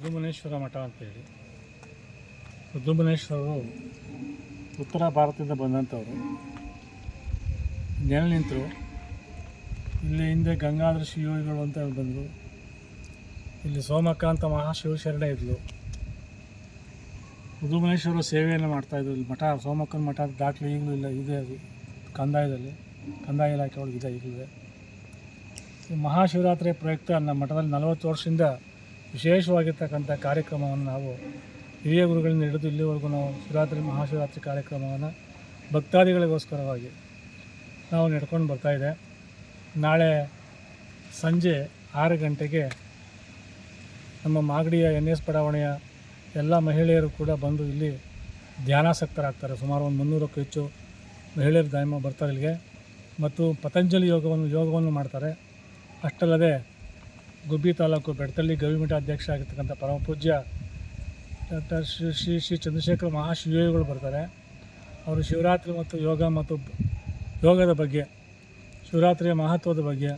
ರುದ್ರಮುನೇಶ್ವರ ಮಠ ಅಂತೇಳಿ. ರುದ್ರಮುನೇಶ್ವರರು ಉತ್ತರ ಭಾರತದಿಂದ ಬಂದಂಥವ್ರು. ನೆಲೆ ನಿಂತರು. ಇಲ್ಲಿ ಹಿಂದೆ ಗಂಗಾಧರ ಶಿವಯೋಗಿಗಳು ಅಂತ ಬಂದರು. ಇಲ್ಲಿ ಸೋಮಕಾಂತ ಮಹಾಶಿವಶರಣ ಇದ್ಲು. ರುದ್ರಮುನೇಶ್ವರ ಸೇವೆಯನ್ನು ಮಾಡ್ತಾಯಿದ್ರು. ಇಲ್ಲಿ ಮಠ ಸೋಮಕ್ಕನ ಮಠ ದಾಖಲೆ ಈಗಲೂ ಇಲ್ಲ, ಇದೆ. ಅದು ಕಂದಾಯ ಇಲಾಖೆ ಒಳಗಿದೆ ಈಗಲೂ. ಈ ಮಹಾಶಿವರಾತ್ರಿ ಪ್ರಯುಕ್ತ ನಮ್ಮ ಮಠದಲ್ಲಿ 40 ವರ್ಷದಿಂದ ವಿಶೇಷವಾಗಿರ್ತಕ್ಕಂಥ ಕಾರ್ಯಕ್ರಮವನ್ನು ನಾವು ಹಿರಿಯ ಗುರುಗಳಿಂದ ಹಿಡಿದು ಇಲ್ಲಿವರೆಗೂ ನಾವು ಮಹಾಶಿವರಾತ್ರಿ ಕಾರ್ಯಕ್ರಮವನ್ನು ಭಕ್ತಾದಿಗಳಿಗೋಸ್ಕರವಾಗಿ ನಾವು ನಡ್ಕೊಂಡು ಬರ್ತಾಯಿದೆ. ನಾಳೆ ಸಂಜೆ 6 ಗಂಟೆಗೆ ನಮ್ಮ ಮಾಗಡಿಯ NS ಬಡಾವಣೆಯ ಎಲ್ಲ ಮಹಿಳೆಯರು ಕೂಡ ಬಂದು ಇಲ್ಲಿ ಧ್ಯಾನಾಸಕ್ತರಾಗ್ತಾರೆ. ಸುಮಾರು ಒಂದು 300ಕ್ಕೂ ಹೆಚ್ಚು ಮಹಿಳೆಯರು ದಾಯಮ ಬರ್ತಾರೆ ಇಲ್ಲಿಗೆ. ಮತ್ತು ಪತಂಜಲಿ ಯೋಗವನ್ನು ಮಾಡ್ತಾರೆ. ಅಷ್ಟಲ್ಲದೆ ಗುಬ್ಬಿ ತಾಲೂಕು ಬೆಡ್ತಳ್ಳಿ ಗವಿಮಠ ಅಧ್ಯಕ್ಷ ಆಗಿರ್ತಕ್ಕಂಥ ಪರಮ ಪೂಜ್ಯ ಡಾಕ್ಟರ್ ಶ್ರೀ ಚಂದ್ರಶೇಖರ ಮಹಾಶಿವಯೋಗಿಗಳು ಬರ್ತಾರೆ. ಅವರು ಶಿವರಾತ್ರಿ ಮತ್ತು ಯೋಗದ ಬಗ್ಗೆ, ಶಿವರಾತ್ರಿಯ ಮಹತ್ವದ ಬಗ್ಗೆ,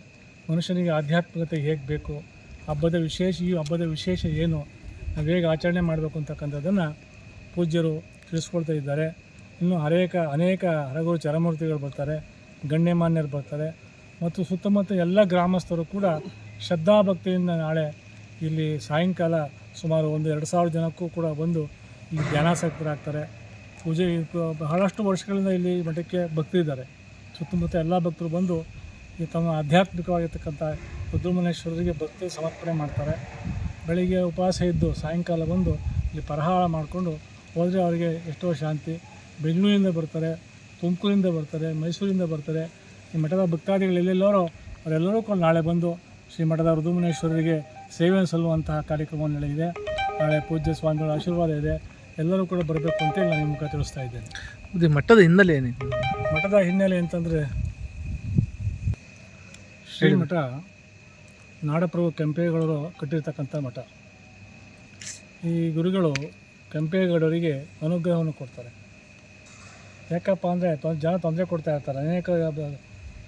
ಮನುಷ್ಯನಿಗೆ ಆಧ್ಯಾತ್ಮಿಕತೆ ಹೇಗೆ ಬೇಕು, ಈ ಹಬ್ಬದ ವಿಶೇಷ ಏನು, ನಾವು ಹೇಗೆ ಆಚರಣೆ ಮಾಡಬೇಕು ಅಂತಕ್ಕಂಥದ್ದನ್ನು ಪೂಜ್ಯರು ತಿಳಿಸ್ಕೊಳ್ತಾ ಇದ್ದಾರೆ. ಇನ್ನು ಅನೇಕ ಹರಗುರು ಚರಮೂರ್ತಿಗಳು ಬರ್ತಾರೆ, ಗಣ್ಯಮಾನ್ಯರು ಬರ್ತಾರೆ ಮತ್ತು ಸುತ್ತಮುತ್ತ ಎಲ್ಲ ಗ್ರಾಮಸ್ಥರು ಕೂಡ ಶ್ರದ್ಧಾಭಕ್ತಿಯಿಂದ ನಾಳೆ ಇಲ್ಲಿ ಸಾಯಂಕಾಲ ಸುಮಾರು 1-2 ಸಾವಿರ ಜನಕ್ಕೂ ಕೂಡ ಬಂದು ಇಲ್ಲಿ ಧ್ಯಾನಾಸಕ್ತರಾಗ್ತಾರೆ. ಪೂಜೆ ಬಹಳಷ್ಟು ವರ್ಷಗಳಿಂದ ಇಲ್ಲಿ ಮಠಕ್ಕೆ ಭಕ್ತರಿದ್ದಾರೆ. ಸುತ್ತಮುತ್ತ ಎಲ್ಲ ಭಕ್ತರು ಬಂದು ಈ ತಮ್ಮ ಆಧ್ಯಾತ್ಮಿಕವಾಗಿರ್ತಕ್ಕಂಥ ರುದ್ರಮುನೇಶ್ವರರಿಗೆ ಭಕ್ತಿ ಸಮರ್ಪಣೆ ಮಾಡ್ತಾರೆ. ಬೆಳಿಗ್ಗೆ ಉಪವಾಸ ಇದ್ದು ಸಾಯಂಕಾಲ ಬಂದು ಇಲ್ಲಿ ಫಲಹಾರ ಮಾಡಿಕೊಂಡು ಹೋದರೆ ಅವರಿಗೆ ಎಷ್ಟೋ ಶಾಂತಿ. ಬೆಂಗಳೂರಿಂದ ಬರ್ತಾರೆ, ತುಮಕೂರಿಂದ ಬರ್ತಾರೆ, ಮೈಸೂರಿಂದ ಬರ್ತಾರೆ. ಈ ಮಠದ ಭಕ್ತಾದಿಗಳು ಎಲ್ಲೆಲ್ಲರೋ ಅವರೆಲ್ಲರೂ ಕೂಡ ನಾಳೆ ಬಂದು ಶ್ರೀ ಮಠದ ರುದ್ರಮುನೇಶ್ವರರಿಗೆ ಸೇವೆಯನ್ನು ಸಲ್ಲುವಂತಹ ಕಾರ್ಯಕ್ರಮ ನಡೆದಿದೆ. ನಾಳೆ ಪೂಜ್ಯ ಸ್ವಾಮಿಗಳ ಆಶೀರ್ವಾದ ಇದೆ. ಎಲ್ಲರೂ ಕೂಡ ಬರಬೇಕು ಅಂತೇಳಿ ನಾನು ನಿಮ್ಮ ಮುಖ ತಿಳಿಸ್ತಾ ಇದ್ದೇನೆ. ಇದು ಮಠದ ಹಿನ್ನೆಲೆ ಏನಿದೆ? ಮಠದ ಹಿನ್ನೆಲೆ ಅಂತಂದರೆ ಶ್ರೀಮಠ ನಾಡಪ್ರಭು ಕೆಂಪೇಗೌಡರು ಕಟ್ಟಿರ್ತಕ್ಕಂಥ ಮಠ. ಈ ಗುರುಗಳು ಕೆಂಪೇಗೌಡರಿಗೆ ಅನುಗ್ರಹವನ್ನು ಕೊಡ್ತಾರೆ. ಯಾಕಪ್ಪ ಅಂದರೆ ಜನ ತೊಂದರೆ ಕೊಡ್ತಾ ಇರ್ತಾರೆ.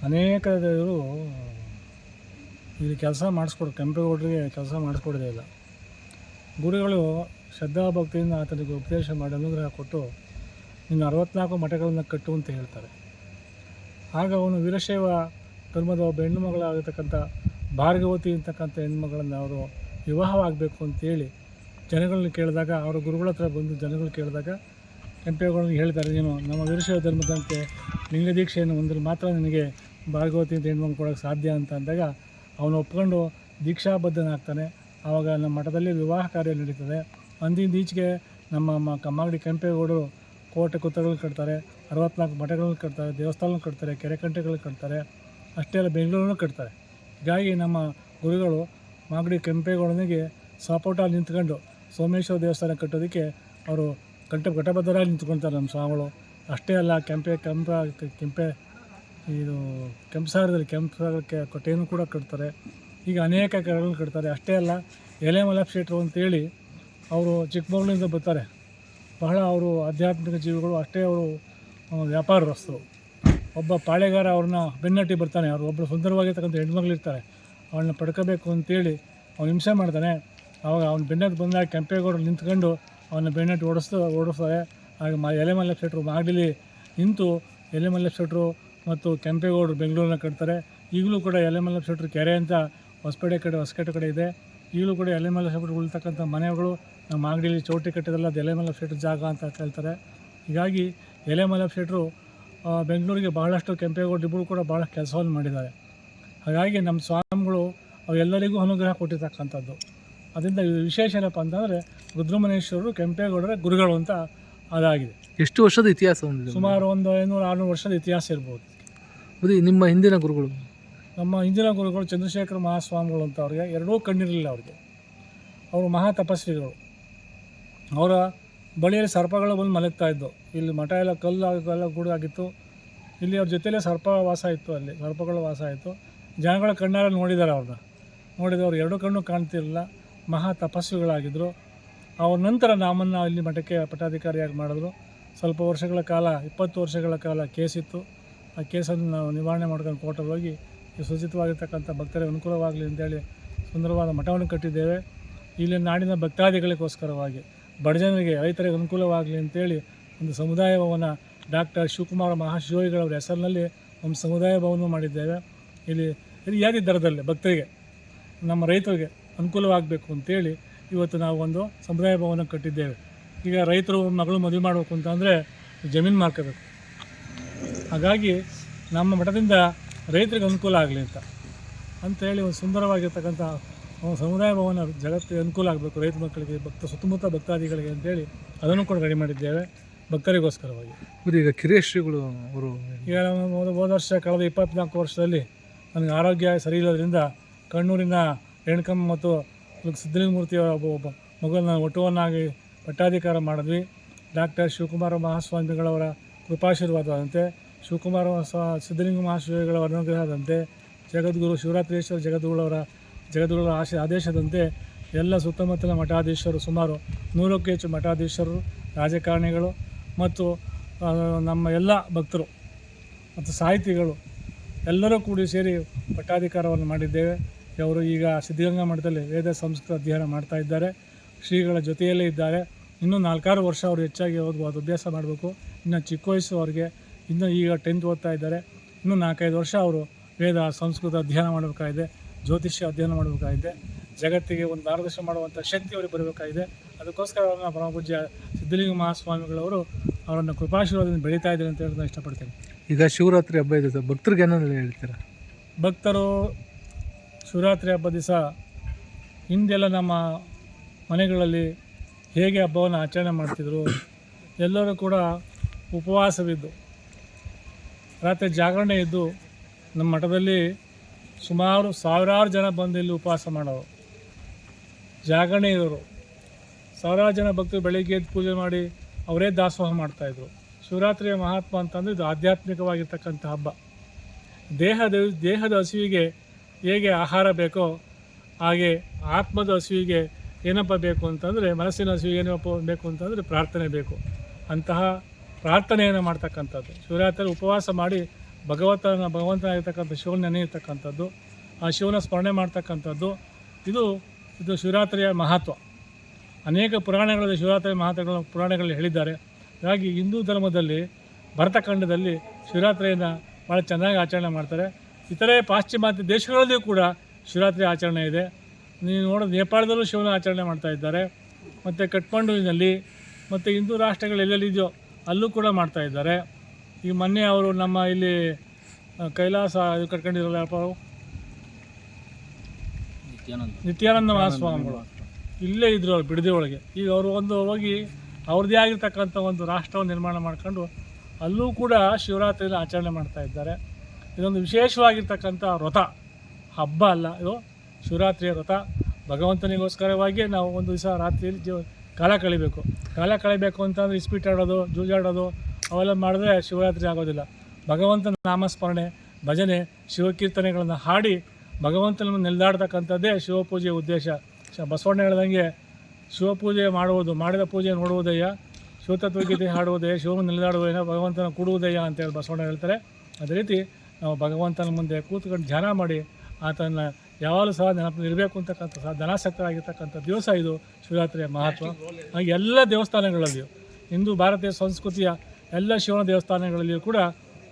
ಅನೇಕ ಇವರು ಇಲ್ಲಿ ಕೆಲಸ ಕೆಂಪೇಗೌಡರಿಗೆ ಕೆಲಸ ಮಾಡಿಸ್ಕೊಡೋದೇ ಇಲ್ಲ. ಗುರುಗಳು ಶ್ರದ್ಧಾಭಕ್ತಿಯಿಂದ ಆತನಿಗೆ ಉಪದೇಶ ಮಾಡಿ ಅನುಗ್ರಹ ಕೊಟ್ಟು ಇನ್ನು 64 ಮಠಗಳನ್ನು ಕಟ್ಟು ಅಂತ ಹೇಳ್ತಾರೆ. ಆಗ ಅವನು ವೀರಶೈವ ಧರ್ಮದ ಒಬ್ಬ ಹೆಣ್ಣು ಮಗಳಾಗಿರ್ತಕ್ಕಂಥ ಭಾರ್ಗವತಿ ಅಂತಕ್ಕಂಥ ಹೆಣ್ಮಗಳನ್ನು ಅವರು ವಿವಾಹವಾಗಬೇಕು ಅಂತೇಳಿ ಜನಗಳನ್ನ ಕೇಳಿದಾಗ, ಅವರ ಗುರುಗಳ ಹತ್ರ ಬಂದು ಜನಗಳು ಕೇಳಿದಾಗ ಕೆಂಪೇಗೌಡನಿಗೆ ಹೇಳ್ತಾರೆ, ನೀನು ನಮ್ಮ ವೀರಶೈವ ಧರ್ಮದಂತೆ ಲಿಂಗ ದೀಕ್ಷೆಯನ್ನು ಹೊಂದಲು ಮಾತ್ರ ನಿನಗೆ ಭಾರ್ಗವತಿ ಅಂತ ಹೆಣ್ಮಕ್ಳು ಕೊಡೋಕ್ಕೆ ಸಾಧ್ಯ ಅಂತ ಅಂದಾಗ ಅವನು ಒಪ್ಕೊಂಡು ದೀಕ್ಷಾಬದ್ಧನಾಗ್ತಾನೆ. ಆವಾಗ ನಮ್ಮ ಮಠದಲ್ಲಿ ವಿವಾಹ ಕಾರ್ಯ ನಡೀತದೆ. ಅಂದಿನ ಈಚೆಗೆ ನಮ್ಮ ಮಾಗಡಿ ಕೆಂಪೇಗೌಡರು ಕೋಟೆ ಕುತ್ತಗಳು ಕಟ್ತಾರೆ, 64 ಮಠಗಳನ್ನು ಕಟ್ತಾರೆ, ದೇವಸ್ಥಾನ ಕಟ್ತಾರೆ, ಕೆರೆಕಂಟೆಗಳು ಕಟ್ತಾರೆ. ಅಷ್ಟೇ ಅಲ್ಲ, ಬೆಂಗಳೂರನ್ನು ಕಟ್ತಾರೆ. ಹೀಗಾಗಿ ನಮ್ಮ ಗುರುಗಳು ಮಾಗಡಿ ಕೆಂಪೇಗೌಡನಿಗೆ ಸಪೋರ್ಟಾಗಿ ನಿಂತ್ಕೊಂಡು ಸೋಮೇಶ್ವರ ದೇವಸ್ಥಾನ ಕಟ್ಟೋದಕ್ಕೆ ಅವರು ಘಟಬದ್ಧರಾಗಿ ನಿಂತ್ಕೊಳ್ತಾರೆ ನಮ್ಮ ಸ್ವಾಮಿಗಳು. ಅಷ್ಟೇ ಅಲ್ಲ, ಕೆಂಪಸಾಗರದಲ್ಲಿ ಕೆಂಪಸಾಗರಕ್ಕೆ ಕೋಟೆಯನ್ನು ಕೂಡ ಕಟ್ತಾರೆ. ಈಗ ಅನೇಕ ಕಡೆಗಳನ್ನು ಕಟ್ತಾರೆ. ಅಷ್ಟೇ ಅಲ್ಲ, ಎಲೆ ಮಲ್ಲಪ್ಪ ಶೆಟ್ಟರು ಅಂತೇಳಿ ಅವರು ಚಿಕ್ಕಮಗಳೂರಿಂದ ಬರ್ತಾರೆ. ಬಹಳ ಅವರು ಆಧ್ಯಾತ್ಮಿಕ ಜೀವಿಗಳು. ಅಷ್ಟೇ ಅವರು ವ್ಯಾಪಾರಸ್ಥರು. ಒಬ್ಬ ಪಾಳೆಗಾರ ಅವ್ರನ್ನ ಬೆನ್ನಟ್ಟಿ ಬರ್ತಾನೆ. ಅವರು ಒಬ್ಬರು ಸುಂದರವಾಗಿರ್ತಕ್ಕಂಥ ಹೆಣ್ಮಗಳಿರ್ತಾರೆ, ಅವಳನ್ನ ಪಡ್ಕೋಬೇಕು ಅಂತೇಳಿ ಅವ್ನು ಹಿಂಸೆ ಮಾಡ್ತಾನೆ. ಆವಾಗ ಅವ್ನು ಬೆನ್ನಟ್ಟು ಬಂದಾಗ ಕೆಂಪೇಗೌಡರು ನಿಂತ್ಕೊಂಡು ಅವನ್ನ ಬೆನ್ನಟ್ಟು ಓಡಿಸ್ತಾರೆ. ಆಗ ಎಲೆ ಮಲ್ಲಪ್ಪ ಶೆಟ್ಟರು ಮಾಗಡಿಲಿ ನಿಂತು ಎಲೆ ಮಲ್ಲಪ್ಪ ಶೆಟ್ಟರು ಮತ್ತು ಕೆಂಪೇಗೌಡರು ಬೆಂಗಳೂರನ್ನ ಕಟ್ತಾರೆ. ಈಗಲೂ ಕೂಡ ಎಲೆ ಮಲ್ಲಪ್ಪ ಶೆಟ್ಟರು ಕೆರೆ ಅಂತ ಹೊಸಪೇಟೆ ಕಡೆ ಇದೆ. ಈಗಲೂ ಕೂಡ ಎಲೆ ಮಲ್ಲಪ್ಪ ಶೆಟ್ಟರು ಉಳಿತಕ್ಕಂಥ ಮನೆಗಳು ನಮ್ಮ ಮಾಗಡಿಲಿ ಚೌಟ್ರಿ ಕಟ್ಟಿದಲ್ಲ, ಅದು ಎಲೆ ಮಲ್ಲಪ್ಪ ಶೆಟ್ಟರು ಜಾಗ ಅಂತ ಹೇಳ್ತಾರೆ. ಹೀಗಾಗಿ ಎಲೆ ಮಲ್ಲಪ್ಪ ಶೆಟ್ಟರು ಬೆಂಗಳೂರಿಗೆ ಬಹಳಷ್ಟು ಕೆಂಪೇಗೌಡರು ಇಬ್ಬರು ಕೂಡ ಭಾಳ ಕೆಲಸವನ್ನು ಮಾಡಿದ್ದಾರೆ. ಹಾಗಾಗಿ ನಮ್ಮ ಸ್ವಾಮಿಗಳು ಅವೆಲ್ಲರಿಗೂ ಅನುಗ್ರಹ ಕೊಟ್ಟಿರ್ತಕ್ಕಂಥದ್ದು. ಅದರಿಂದ ವಿಶೇಷ ಏನಪ್ಪ ಅಂತಂದರೆ ರುದ್ರಮುನೇಶ್ವರರು ಕೆಂಪೇಗೌಡರ ಗುರುಗಳು ಅಂತ ಅದಾಗಿದೆ. ಎಷ್ಟು ವರ್ಷದ ಇತಿಹಾಸ ಹೊಂದಿದೆ? ಸುಮಾರು ಒಂದು 500-600 ವರ್ಷದ ಇತಿಹಾಸ ಇರ್ಬೋದು. ನಿಮ್ಮ ಹಿಂದಿನ ಗುರುಗಳು? ನಮ್ಮ ಹಿಂದಿನ ಗುರುಗಳು ಚಂದ್ರಶೇಖರ ಮಹಾಸ್ವಾಮಿಗಳು ಅಂತ. ಅವ್ರಿಗೆ 2 ಕಣ್ಣಿರಲಿಲ್ಲ. ಅವ್ರಿಗೆ ಅವರು ಮಹಾ ತಪಸ್ವಿಗಳು. ಅವರ ಬಳಿಯಲ್ಲಿ ಸರ್ಪಗಳು ಬಂದು ಮಲಗ್ತಾ ಇದ್ದವು. ಇಲ್ಲಿ ಮಠ ಎಲ್ಲ ಕಲ್ಲು ಗೂಡಾಗಿತ್ತು. ಇಲ್ಲಿ ಅವ್ರ ಜೊತೆಯಲ್ಲೇ ಸರ್ಪ ವಾಸ ಇತ್ತು. ಅಲ್ಲಿ ಸರ್ಪಗಳು ವಾಸ ಆಯಿತು. ಜನಗಳ ಕಣ್ಣಾರೆ ನೋಡಿದ್ದಾರೆ. ನೋಡಿದವರು 2 ಕಣ್ಣು ಕಾಣ್ತಿರಲಿಲ್ಲ. ಮಹಾ ತಪಸ್ವಿಗಳಾಗಿದ್ದರು. ಅವ್ರ ನಂತರ ನಮ್ಮನ್ನು ಇಲ್ಲಿ ಮಠಕ್ಕೆ ಪಟ್ಟಾಧಿಕಾರಿಯಾಗಿ ಮಾಡಿದ್ರು. ಸ್ವಲ್ಪ ವರ್ಷಗಳ ಕಾಲ, 20 ವರ್ಷಗಳ ಕಾಲ ಕೇಸಿತ್ತು. ಆ ಕೇಸನ್ನು ನಾವು ನಿವಾರಣೆ ಮಾಡ್ಕೊಂಡು ಕೋರ್ಟಲ್ಲಿ ಹೋಗಿ ಶುಚಿತ್ವವಾಗಿರ್ತಕ್ಕಂಥ ಭಕ್ತರಿಗೆ ಅನುಕೂಲವಾಗಲಿ ಅಂತೇಳಿ ಸುಂದರವಾದ ಮಠವನ್ನು ಕಟ್ಟಿದ್ದೇವೆ. ಇಲ್ಲಿ ನಾಡಿನ ಭಕ್ತಾದಿಗಳಿಗೋಸ್ಕರವಾಗಿ ಬಡ ಜನರಿಗೆ ರೈತರಿಗೆ ಅನುಕೂಲವಾಗಲಿ ಅಂತೇಳಿ ಒಂದು ಸಮುದಾಯ ಭವನ ಡಾಕ್ಟರ್ ಶಿವಕುಮಾರ ಮಹಾಶಿವಯೋಗಿಗಳವರ ಹೆಸರಿನಲ್ಲಿ ಒಂದು ಸಮುದಾಯ ಭವನ ಮಾಡಿದ್ದೇವೆ. ಇಲ್ಲಿ ರಿಯಾಯಿತಿ ದರದಲ್ಲಿ ಭಕ್ತರಿಗೆ ನಮ್ಮ ರೈತರಿಗೆ ಅನುಕೂಲವಾಗಬೇಕು ಅಂತೇಳಿ ಇವತ್ತು ನಾವು ಒಂದು ಸಮುದಾಯ ಭವನ ಕಟ್ಟಿದ್ದೇವೆ. ಈಗ ರೈತರು ಮಗಳು ಮದುವೆ ಮಾಡಬೇಕು ಅಂತಂದರೆ ಜಮೀನು ಮಾರ್ಕೋಬೇಕು. ಹಾಗಾಗಿ ನಮ್ಮ ಮಠದಿಂದ ರೈತರಿಗೆ ಅನುಕೂಲ ಆಗಲಿ ಅಂತೇಳಿ ಒಂದು ಸುಂದರವಾಗಿರ್ತಕ್ಕಂಥ ಸಮುದಾಯ ಭವನ ಜಗತ್ತಿಗೆ ಅನುಕೂಲ ಆಗಬೇಕು, ರೈತ ಮಕ್ಕಳಿಗೆ, ಸುತ್ತಮುತ್ತ ಭಕ್ತಾದಿಗಳಿಗೆ ಅಂತೇಳಿ ಅದನ್ನು ಕೂಡ ರೆಡಿ ಮಾಡಿದ್ದೇವೆ ಭಕ್ತರಿಗೋಸ್ಕರವಾಗಿ. ಈಗ ಕಿರಿಯ ಶ್ರೀಗಳು ಅವರು ಈಗ ಹೋದ ವರ್ಷ ಕಳೆದ 24 ವರ್ಷದಲ್ಲಿ ನನಗೆ ಆರೋಗ್ಯ ಸರಿ ಇಲ್ಲದ್ರಿಂದ ಕಣ್ಣೂರಿನ ರೇಣುಕಮ್ಮ ಮತ್ತು ಸಿದ್ಧಲಿಂಗಮೂರ್ತಿಯವರ ಒಬ್ಬ ಮಗುವನ್ನು ಒಟ್ಟುವನ್ನಾಗಿ ಪಟ್ಟಾಧಿಕಾರ ಮಾಡಿದ್ವಿ. ಡಾಕ್ಟರ್ ಶಿವಕುಮಾರ ಮಹಾಸ್ವಾಮಿಗಳವರ ಕೃಪಾಶೀರ್ವಾದದಂತೆ, ಶಿವಕುಮಾರ ಸಿದ್ಧಲಿಂಗ ಮಹಾಶಿವಗಳವರ ಅನುಗ್ರಹದಂತೆ, ಜಗದ್ಗುರು ಶಿವರಾತ್ರೀಶ್ವರ ಜಗದ್ಗುರುಗಳ ಆದೇಶದಂತೆ ಎಲ್ಲ ಸುತ್ತಮುತ್ತಲ ಮಠಾಧೀಶರು ಸುಮಾರು 100ಕ್ಕೂ ಹೆಚ್ಚು ಮಠಾಧೀಶರು, ರಾಜಕಾರಣಿಗಳು ಮತ್ತು ನಮ್ಮ ಎಲ್ಲ ಭಕ್ತರು ಮತ್ತು ಸಾಹಿತಿಗಳು ಎಲ್ಲರೂ ಕೂಡಿ ಸೇರಿ ಪಟ್ಟಾಧಿಕಾರವನ್ನು ಮಾಡಿದ್ದೇವೆ. ಅವರು ಈಗ ಸಿದ್ಧಗಂಗಾ ಮಠದಲ್ಲಿ ವೇದ ಸಂಸ್ಕೃತ ಅಧ್ಯಯನ ಮಾಡ್ತಾ ಇದ್ದಾರೆ. ಶ್ರೀಗಳ ಜೊತೆಯಲ್ಲೇ ಇದ್ದಾರೆ. ಇನ್ನೂ 4-6 ವರ್ಷ ಅವರು ಹೆಚ್ಚಾಗಿ ಓದ್ಬೋದು, ಅಭ್ಯಾಸ ಮಾಡಬೇಕು. ಇನ್ನು ಚಿಕ್ಕ ವಯಸ್ಸು ಅವ್ರಿಗೆ, ಇನ್ನೂ ಈಗ 10th ಓದ್ತಾ ಇದ್ದಾರೆ. ಇನ್ನೂ 4-5 ವರ್ಷ ಅವರು ವೇದ ಸಂಸ್ಕೃತ ಅಧ್ಯಯನ ಮಾಡಬೇಕಾಗಿದೆ, ಜ್ಯೋತಿಷ್ಯ ಅಧ್ಯಯನ ಮಾಡಬೇಕಾಗಿದೆ. ಜಗತ್ತಿಗೆ ಒಂದು ಮಾರ್ಗದರ್ಶನ ಮಾಡುವಂಥ ಶಕ್ತಿ ಅವರಿಗೆ ಬರಬೇಕಾಗಿದೆ. ಅದಕ್ಕೋಸ್ಕರ ಅವರನ್ನು ಪರಮಪೂಜ್ಯ ಸಿದ್ಧಲಿಂಗ ಮಹಾಸ್ವಾಮಿಗಳವರು ಅವರನ್ನು ಕೃಪಾಶೀರ್ವಾದದಿಂದ ಬೆಳೀತಾ ಇದ್ದಾರೆ ಅಂತ ಹೇಳಿ ನಾನು ಇಷ್ಟಪಡ್ತೇನೆ. ಈಗ ಶಿವರಾತ್ರಿ ಹಬ್ಬ ಇದೆ ಸರ್, ಭಕ್ತರಿಗೆ ಏನಾದ್ರು ಹೇಳ್ತೀರಾ? ಭಕ್ತರು ಶಿವರಾತ್ರಿ ಹಬ್ಬದ ದಿವಸ ಹಿಂದೆಲ್ಲ ನಮ್ಮ ಮನೆಗಳಲ್ಲಿ ಹೇಗೆ ಹಬ್ಬವನ್ನು ಆಚರಣೆ ಮಾಡ್ತಿದ್ರು, ಎಲ್ಲರೂ ಕೂಡ ಉಪವಾಸವಿದ್ದು ರಾತ್ರಿ ಜಾಗರಣೆ ಇದ್ದು ನಮ್ಮ ಮಠದಲ್ಲಿ ಸುಮಾರು 1000 ಜನ ಬಂದು ಇಲ್ಲಿ ಉಪವಾಸ ಮಾಡೋರು, ಜಾಗರಣೆ ಇರೋರು. 1000 ಜನ ಭಕ್ತರು ಬೆಳಗ್ಗೆ ಎದ್ದು ಪೂಜೆ ಮಾಡಿ ಅವರೇ ದಾಸೋಹ ಮಾಡ್ತಾಯಿದ್ರು. ಶಿವರಾತ್ರಿಯ ಮಹಾತ್ಮ ಅಂತಂದರೆ ಇದು ಆಧ್ಯಾತ್ಮಿಕವಾಗಿರ್ತಕ್ಕಂಥ ಹಬ್ಬ. ದೇಹದ ಹಸಿವಿಗೆ ಹೇಗೆ ಆಹಾರ ಬೇಕೋ ಹಾಗೆ ಆತ್ಮದ ಹಸಿವಿಗೆ ಏನಪ್ಪ ಬೇಕು ಅಂತಂದರೆ, ಮನಸ್ಸಿನ ಹಸಿವಿಗೆ ಏನಪ್ಪ ಬೇಕು ಅಂತಂದರೆ ಪ್ರಾರ್ಥನೆ ಬೇಕು. ಅಂತಹ ಪ್ರಾರ್ಥನೆಯನ್ನು ಮಾಡ್ತಕ್ಕಂಥದ್ದು ಶಿವರಾತ್ರಿ ಉಪವಾಸ ಮಾಡಿ ಭಗವಂತನಾಗಿರ್ತಕ್ಕಂಥ ಶಿವನ ನೆನೆಯಿರ್ತಕ್ಕಂಥದ್ದು, ಆ ಶಿವನ ಸ್ಮರಣೆ ಮಾಡ್ತಕ್ಕಂಥದ್ದು ಇದು ಶಿವರಾತ್ರಿಯ ಮಹತ್ವ. ಅನೇಕ ಪುರಾಣಗಳಲ್ಲಿ ಶಿವರಾತ್ರಿಯ ಮಹತ್ವಗಳನ್ನು ಪುರಾಣಗಳಲ್ಲಿ ಹೇಳಿದ್ದಾರೆ. ಹಾಗಾಗಿ ಹಿಂದೂ ಧರ್ಮದಲ್ಲಿ ಭರತಖಂಡದಲ್ಲಿ ಶಿವರಾತ್ರಿಯನ್ನು ಭಾಳ ಚೆನ್ನಾಗಿ ಆಚರಣೆ ಮಾಡ್ತಾರೆ. ಇತರೆ ಪಾಶ್ಚಿಮಾತ್ಯ ದೇಶಗಳಲ್ಲಿಯೂ ಕೂಡ ಶಿವರಾತ್ರಿ ಆಚರಣೆ ಇದೆ. ನೀವು ನೋಡೋದು ನೇಪಾಳದಲ್ಲೂ ಶಿವನ ಆಚರಣೆ ಮಾಡ್ತಾ ಇದ್ದಾರೆ, ಮತ್ತು ಕಠ್ಮಂಡುವಿನಲ್ಲಿ ಮತ್ತು ಹಿಂದೂ ರಾಷ್ಟ್ರಗಳು ಎಲ್ಲೆಲ್ಲಿದೆಯೋ ಅಲ್ಲೂ ಕೂಡ ಮಾಡ್ತಾ ಇದ್ದಾರೆ. ಈಗ ಮೊನ್ನೆ ಅವರು ನಮ್ಮ ಇಲ್ಲಿ ಕೈಲಾಸ ಇದು ಕಟ್ಕೊಂಡಿರಲ್ಲ ಅವರು ನಿತ್ಯಾನಂದ ಮಹಾಸ್ವಾಮಿಗಳು ಇಲ್ಲೇ ಇದ್ದರು, ಅವ್ರು ಬಿಡದಿ ಒಳಗೆ. ಈಗ ಅವರು ಹೋಗಿ ಅವ್ರದ್ದೇ ಆಗಿರ್ತಕ್ಕಂಥ ಒಂದು ರಾಷ್ಟ್ರವನ್ನು ನಿರ್ಮಾಣ ಮಾಡ್ಕೊಂಡು ಅಲ್ಲೂ ಕೂಡ ಶಿವರಾತ್ರಿಯನ್ನು ಆಚರಣೆ ಮಾಡ್ತಾ ಇದ್ದಾರೆ. ಇದೊಂದು ವಿಶೇಷವಾಗಿರ್ತಕ್ಕಂಥ ವ್ರತ, ಹಬ್ಬ ಅಲ್ಲ, ಇದು ಶಿವರಾತ್ರಿಯ ವ್ರತ. ಭಗವಂತನಿಗೋಸ್ಕರವಾಗಿಯೇ ನಾವು ಒಂದು ದಿವಸ ರಾತ್ರಿಯಲ್ಲಿ ಕಾಲ ಕಳಿಬೇಕು ಅಂತಂದರೆ ಇಸ್ಪೀಟ್ ಆಡೋದು, ಜೂಜಾಡೋದು ಅವೆಲ್ಲ ಮಾಡಿದ್ರೆ ಶಿವರಾತ್ರಿ ಆಗೋದಿಲ್ಲ. ಭಗವಂತನ ನಾಮಸ್ಮರಣೆ, ಭಜನೆ, ಶಿವಕೀರ್ತನೆಗಳನ್ನು ಹಾಡಿ ಭಗವಂತನ ನೆಲೆದಾಡ್ತಕ್ಕಂಥದ್ದೇ ಶಿವಪೂಜೆಯ ಉದ್ದೇಶ. ಬಸವಣ್ಣ ಹೇಳ್ದಂಗೆ ಶಿವಪೂಜೆ ಮಾಡುವುದು, ಮಾಡಿದ ಪೂಜೆ ನೋಡುವುದಯ್ಯ, ಶಿವತತ್ವಗೀತೆ ಹಾಡುವುದಯ್ಯ, ಶಿವನ ನೆಲೆದಾಡುವುದೇನ, ಭಗವಂತನ ಕೊಡುವುದಯ್ಯ ಅಂತೇಳಿ ಬಸವಣ್ಣ ಹೇಳ್ತಾರೆ. ಅದೇ ರೀತಿ ನಾವು ಭಗವಂತನ ಮುಂದೆ ಕೂತ್ಕೊಂಡು ಧ್ಯಾನ ಮಾಡಿ ಆತನ ಯಾವಾಗಲೂ ಸಹ ನೆನಪಿರಬೇಕು ಅಂತಕ್ಕಂಥ ಧನಾಸಕ್ತರಾಗಿರ್ತಕ್ಕಂಥ ದಿವಸ ಇದು ಶಿವರಾತ್ರಿಯ ಮಹತ್ವ. ಹಾಗೆ ಎಲ್ಲ ದೇವಸ್ಥಾನಗಳಲ್ಲಿಯೂ, ಹಿಂದೂ ಭಾರತೀಯ ಸಂಸ್ಕೃತಿಯ ಎಲ್ಲ ಶಿವನ ದೇವಸ್ಥಾನಗಳಲ್ಲಿಯೂ ಕೂಡ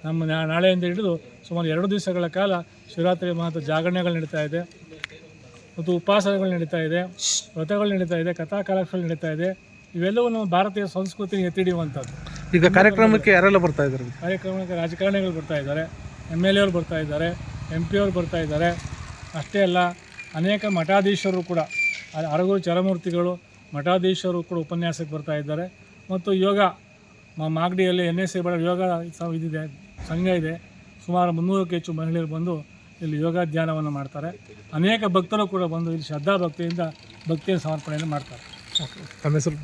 ನಮ್ಮ ನಾಳೆಯಿಂದ ಹಿಡಿದು ಸುಮಾರು 2 ದಿವಸಗಳ ಕಾಲ ಶಿವರಾತ್ರಿಯ ಮಹತ್ವ ಜಾಗರಣೆಗಳು ನಡೀತಾ ಇದೆ, ಮತ್ತು ಉಪವಾಸಗಳು ನಡೀತಾ ಇದೆ, ವ್ರತಗಳು ನಡೀತಾ ಇದೆ, ಕಥಾ ಕಾಲಕ್ಷಗಳು ನಡೀತಾ ಇದೆ. ಇವೆಲ್ಲವೂ ನಮ್ಮ ಭಾರತೀಯ ಸಂಸ್ಕೃತಿನ ಎತ್ತಿ ಹಿಡಿಯುವಂಥದ್ದು. ಈಗ ಕಾರ್ಯಕ್ರಮಕ್ಕೆ ಯಾರೆಲ್ಲ ಬರ್ತಾ ಇದ್ದಾರೆ? ಕಾರ್ಯಕ್ರಮಕ್ಕೆ ರಾಜಕಾರಣಿಗಳು ಬರ್ತಾ ಇದ್ದಾರೆ, MLA ಅವರು ಬರ್ತಾ ಇದ್ದಾರೆ, MP ಅವರು ಬರ್ತಾ ಇದ್ದಾರೆ. ಅಷ್ಟೇ ಅಲ್ಲ, ಅನೇಕ ಮಠಾಧೀಶರು ಕೂಡ, ಅರಗೂರು ಚರಮೂರ್ತಿಗಳು ಮಠಾಧೀಶರು ಕೂಡ ಉಪನ್ಯಾಸಕ್ಕೆ ಬರ್ತಾ ಇದ್ದಾರೆ. ಮತ್ತು ಯೋಗ ಮಾಗಡಿಯಲ್ಲಿ NSA ಯೋಗ ಇದಿದೆ, ಸಂಘ ಇದೆ. ಸುಮಾರು 300ಕ್ಕೂ ಹೆಚ್ಚು ಮಹಿಳೆಯರು ಬಂದು ಇಲ್ಲಿ ಯೋಗ ಧ್ಯಾನವನ್ನು ಮಾಡ್ತಾರೆ. ಅನೇಕ ಭಕ್ತರು ಕೂಡ ಬಂದು ಇಲ್ಲಿ ಶ್ರದ್ಧಾ ಭಕ್ತಿಯಿಂದ ಭಕ್ತಿಯ ಸಮರ್ಪಣೆಯನ್ನು ಮಾಡ್ತಾರೆ. ತಮ್ಮ ಹೆಸರು?